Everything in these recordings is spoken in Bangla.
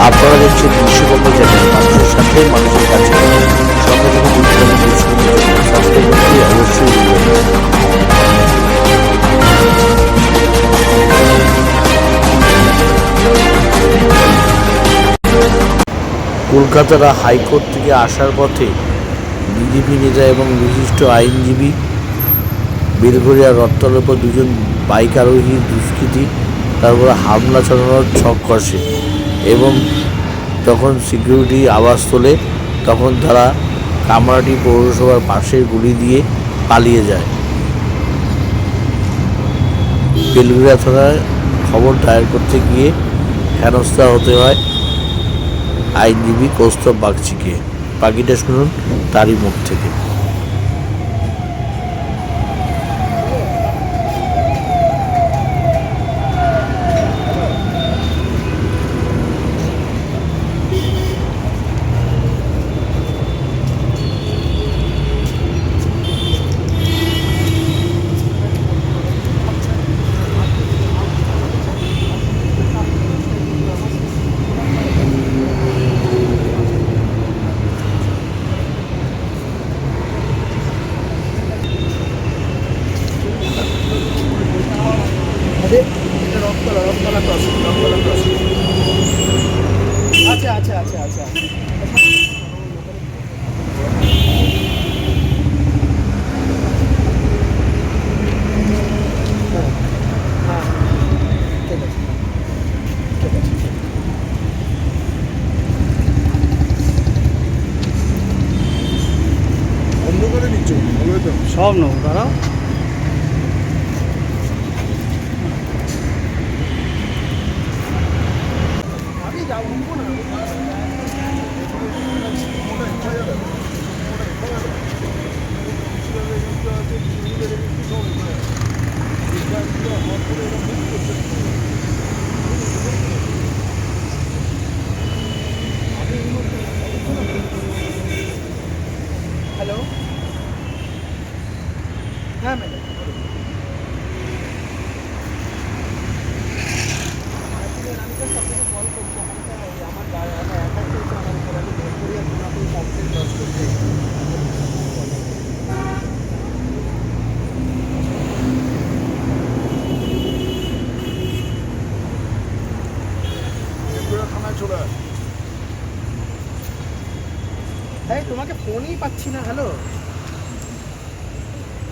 আপনারা দেখছেন বিশ্বকর্ম চ্যানেল, মানুষের সাথে মানুষের কাছে। সঙ্গে থেকে গুরুত্বপূর্ণ সাবস্ক্রাইব করতে অবশ্যই ভুলবেন না। কলকাতার হাইকোর্ট থেকে আসার পথে বিজেপি নেতা এবং বিশিষ্ট আইনজীবী বেলঘরিয়া রথতলার উপর দুজন বাইক আরোহী দুষ্কৃতী তারপরে হামলা চালানোর ছক কষে এবং যখন সিকিউরিটি আওয়াজ তোলে তখন তারা কামরাটি পৌরসভার পাশের গুলি দিয়ে পালিয়ে যায়। বেলঘরিয়া থানায় খবর দায়ের করতে গিয়ে হেনস্থা হতে হয় আইনজীবী কৌস্তব বাগচিকে। বাকিটা শুনুন তারই মুখ থেকে। রথতলা ক্রসিং। আচ্ছা। হ্যাঁ, ঠিক আছে। অন্ধকারে নিচ্ছ সব নেবো দাঁড়াও। আমি যাবো না। হ্যালো, হ্যাঁ ম্যাডাম। আমি তো আপনাকে কল করছি। আমার অ্যাটাক হয়েছে আমার উপর। আমি বেলঘরিয়া থানাতে কমপ্লেন লজ করতে থানায় চলে আস। হ্যাঁ, তোমাকে ফোনই পাচ্ছি না। হ্যালো,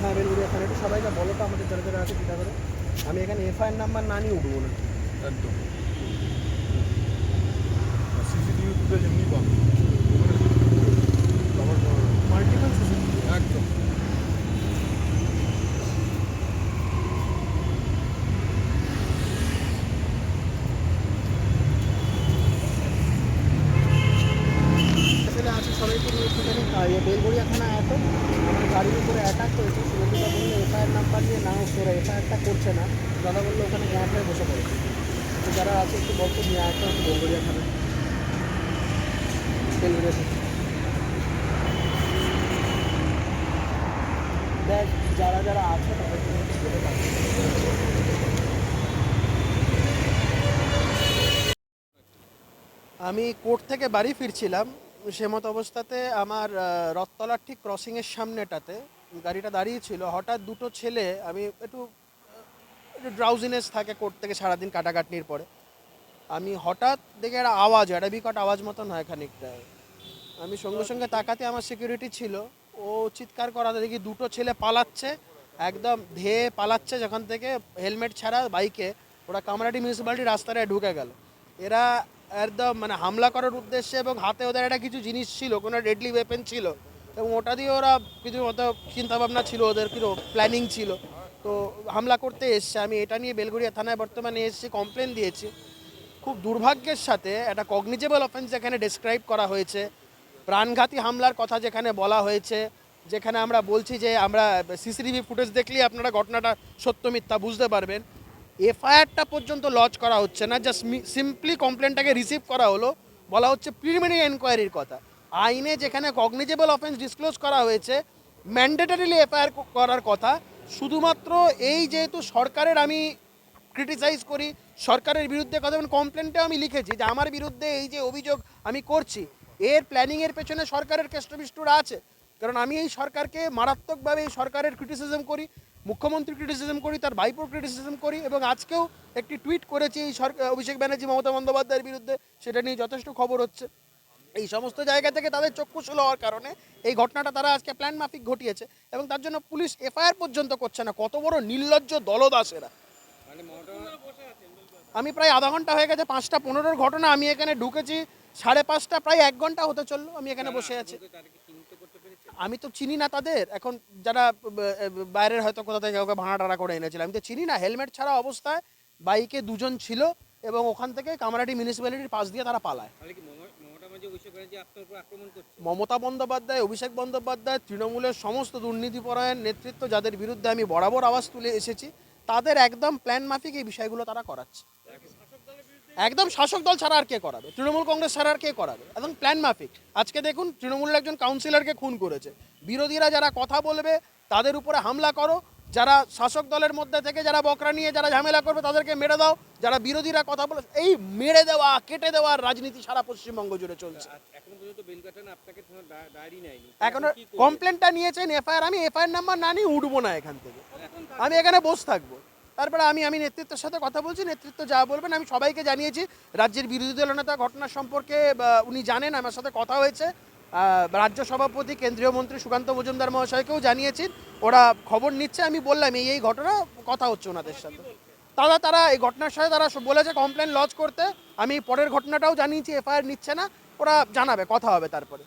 হ্যাঁ বেলঘরিয়া থানা। একটু সবাইকে বলো তো আমাদের যারা যারা আছে চিন্তা করে। আমি এখানে এফআইআর নাম্বার না নিয়ে উঠবো না। একদম সিসিটিভি ফুটেজ এমনি পাবে। মাল্টিপল একদম আছে সবাইকে নিয়ে একটুখানি বেলঘরিয়া থানা এত আমার গাড়ির উপরে অ্যাটাক করেছে। সুরক্ষিতা বললো এফআইআর নাম্বার নিয়ে নাও, তোরা এফআইআরটা করছে না। দাদা বললো ওখানে গ্যাঁটায় বসে পড়েছে। তো যারা আছে একটু বলতো নিয়ে আসতে হচ্ছে বেলঘরিয়া থানায়। বেলঘরিয়া থানা দেখ যারা যারা আছে তাদেরকে একটু বলে পাচ্ছে। আমি কোর্ট থেকে বাড়ি ফিরছিলাম। সে মতো অবস্থাতে আমার রথতলার ঠিক ক্রসিংয়ের সামনেটাতে গাড়িটা দাঁড়িয়ে ছিল। হঠাৎ দুটো ছেলে, আমি একটু ড্রাউজিনেস থাকে কোর্ট থেকে সারাদিন কাটাকাটনির পরে, আমি হঠাৎ দেখে একটা আওয়াজ, একটা বিকট আওয়াজ মতন হয় খানিকটা। আমি সঙ্গে সঙ্গে তাকাতে আমার সিকিউরিটি ছিল। ও চিৎকার করাতে দেখি দুটো ছেলে পালাচ্ছে, একদম ধেয়ে পালাচ্ছে যেখান থেকে, হেলমেট ছাড়া বাইকে। ওরা কামরাটি মিউনিসিপ্যালিটি রাস্তায় ঢুকে গেল। এরা একদম মানে হামলা করার উদ্দেশ্যে, এবং হাতে ওদের একটা কিছু জিনিস ছিল, কোনো ডেডলি ওয়েপেন ছিল, এবং ওটা দিয়ে ওরা কিছু মতো চিন্তাভাবনা ছিল, ওদের কিছু প্ল্যানিং ছিল। তো হামলা করতে এসছে। আমি এটা নিয়ে বেলঘরিয়া থানায় বর্তমানে এসেছি, কমপ্লেন দিয়েছি। খুব দুর্ভাগ্যের সাথে একটা কগনিজেবল অফেন্স যেখানে ডেসক্রাইব করা হয়েছে, প্রাণঘাতী হামলার কথা যেখানে বলা হয়েছে, যেখানে আমরা বলছি যে আমরা সিসিটিভি ফুটেজ দেখলেই আপনারা ঘটনাটা সত্য মিথ্যা বুঝতে পারবেন, এফআইআরটা পর্যন্ত লজ করা হচ্ছে না। জাস্ট সিম্পলি কমপ্লেনটাকে রিসিভ করা হলো, বলা হচ্ছে প্রিলিমিনারি এনকোয়ারির কথা। আইনে যেখানে কগনিজেবল অফেন্স ডিসক্লোজ করা হয়েছে, ম্যান্ডেটরিলি এফআইআর করার কথা। শুধুমাত্র এই যেহেতু সরকারের আমি ক্রিটিসাইজ করি সরকারের বিরুদ্ধে কথা বলেন। কমপ্লেনটাও আমি লিখেছি যে আমার বিরুদ্ধে এই যে অভিযোগ আমি করছি এর প্ল্যানিংয়ের পেছনে সরকারের কেষ্টবিষ্টুরা আছে। কারণ আমি এই সরকারকে মারাত্মকভাবে এই সরকারের ক্রিটিসিজম করি, মুখ্যমন্ত্রী ক্রিটিসিজম করি, তার ভাইপোর ক্রিটিসিজম করি, এবং আজকেও একটি টুইট করেছি এই অভিষেক ব্যানার্জি মমতা বন্দ্যোপাধ্যায়ের বিরুদ্ধে, সেটা নিয়ে যথেষ্ট খবর হচ্ছে। এই সমস্ত জায়গা থেকে তাদের চক্ষুশূল হওয়ার কারণে এই ঘটনাটা তারা আজকে প্ল্যান মাফিক ঘটিয়েছে, এবং তার জন্য পুলিশ এফআইআর পর্যন্ত করছে না। কত বড় নির্লজ্জ দলদাসেরা! আমি প্রায় আধা ঘন্টা হয়ে গেছে, 5:15 ঘটনা, আমি এখানে ঢুকেছি 5:30, প্রায় 1 ঘন্টা হতে চললো আমি এখানে বসে আছি। আমি তো চিনি না তাদের, এখন যারা বাইরের হয়তো কোথা থেকে কাউকে ভাড়া টাড়া করে এনেছিল, আমি তো চিনি না। হেলমেট ছাড়া অবস্থায় বাইকে 2 জন ছিল, এবং ওখান থেকে কামারহাটি মিউনিসিপ্যালিটির পাশ দিয়ে তারা পালায়। মমতা বন্দ্যোপাধ্যায়, অভিষেক বন্দ্যোপাধ্যায়, তৃণমূলের সমস্ত দুর্নীতিপরায়ণ নেতৃত্ব, যাদের বিরুদ্ধে আমি বরাবর আওয়াজ তুলে এসেছি, তাদের একদম প্ল্যান মাফিক এই বিষয়গুলো তারা করাচ্ছে। একদম শাসক দল ছাড়া আর কে করাবে? তৃণমূল কংগ্রেস ছাড়া আর কে করাবে? একদম প্ল্যান মাফিক। আজকে দেখুন, তৃণমূলের একজন কাউন্সিলরকে খুন করেছে। বিরোধীরা যারা কথা বলবে তাদের উপরে হামলা করো, যারা শাসক দলের মধ্যে থেকে যারা বকরা নিয়ে যারা ঝামেলা করবে তাদেরকে মেরে দাও, যারা বিরোধীরা কথা বলে, এই মেরে দেওয়া কেটে দেওয়ার রাজনীতি সারা পশ্চিমবঙ্গ জুড়ে চলছে। এখনো কমপ্লেনটা নিয়েছেন, এফআইআর, আমি এফআইআর নাম্বার না নিয়ে উঠবো না এখান থেকে, আমি এখানে বসে থাকবো। তারপরে আমি নেতৃত্বের সাথে কথা বলছি, নেতৃত্ব যা বলবেন। আমি সবাইকে জানিয়েছি, রাজ্যের বিরোধী দলনেতা ঘটনা সম্পর্কে উনি জানেন, আমার সাথে কথা হয়েছে। রাজ্য সভাপতি কেন্দ্রীয় মন্ত্রী সুকান্ত মজুমদার মহাশয়কেও জানিয়েছি, ওরা খবর নিচ্ছে। আমি বললাম এই ঘটনা, কথা হচ্ছে ওনাদের সাথে। তারা এই ঘটনার সাথে তারা বলেছে কমপ্লেন লজ করতে। আমি পরের ঘটনাটাও জানিয়েছি, এফআইআর নিচ্ছে না, ওরা জানাবে, কথা হবে তারপরে।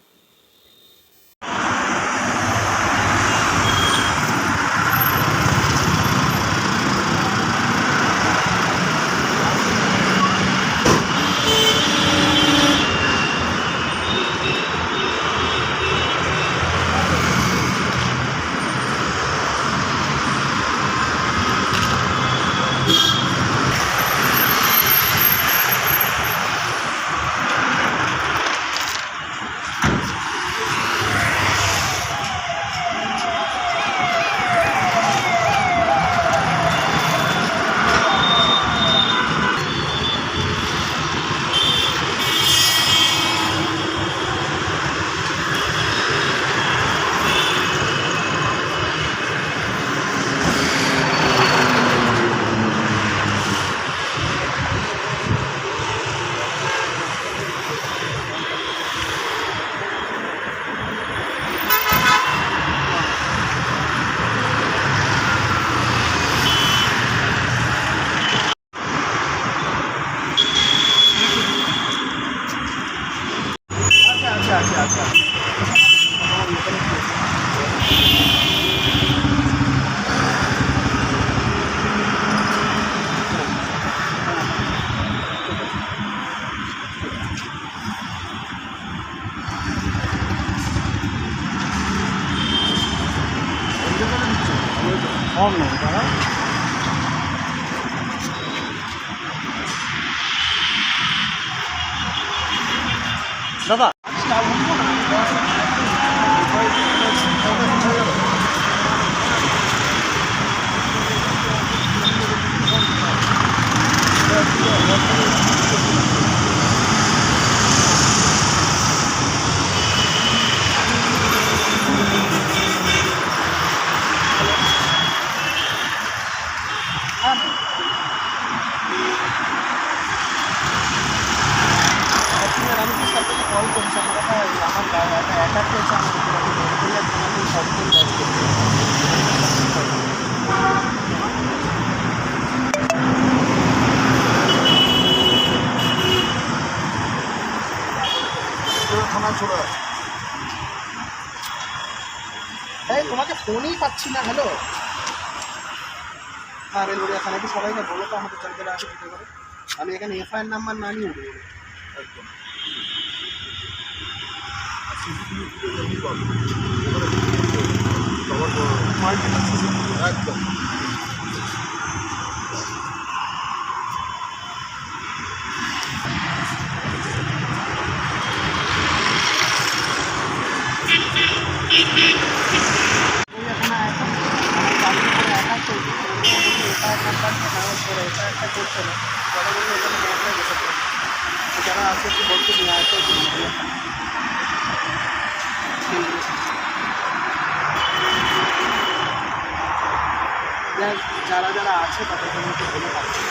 থানায় চলে আসে। তোমাকে ফোনই পাচ্ছি না। হ্যালো, হ্যাঁ বেলগড়িয়া থানাকে সবাইকে বলো তো আমাদের চারজনে আসে দিতে পারে। আমি এখানে এফআইআর নাম্বার না নিয়ে উঠবো একদম সিসিটিভি ফুটেজ এমনি পাবো, একদম। করছে না, আছে একটু বলতে নিয়ে আসো একটু ভিডিও। যারা যারা আছে তাদের জন্য একটু বলে পাচ্ছি।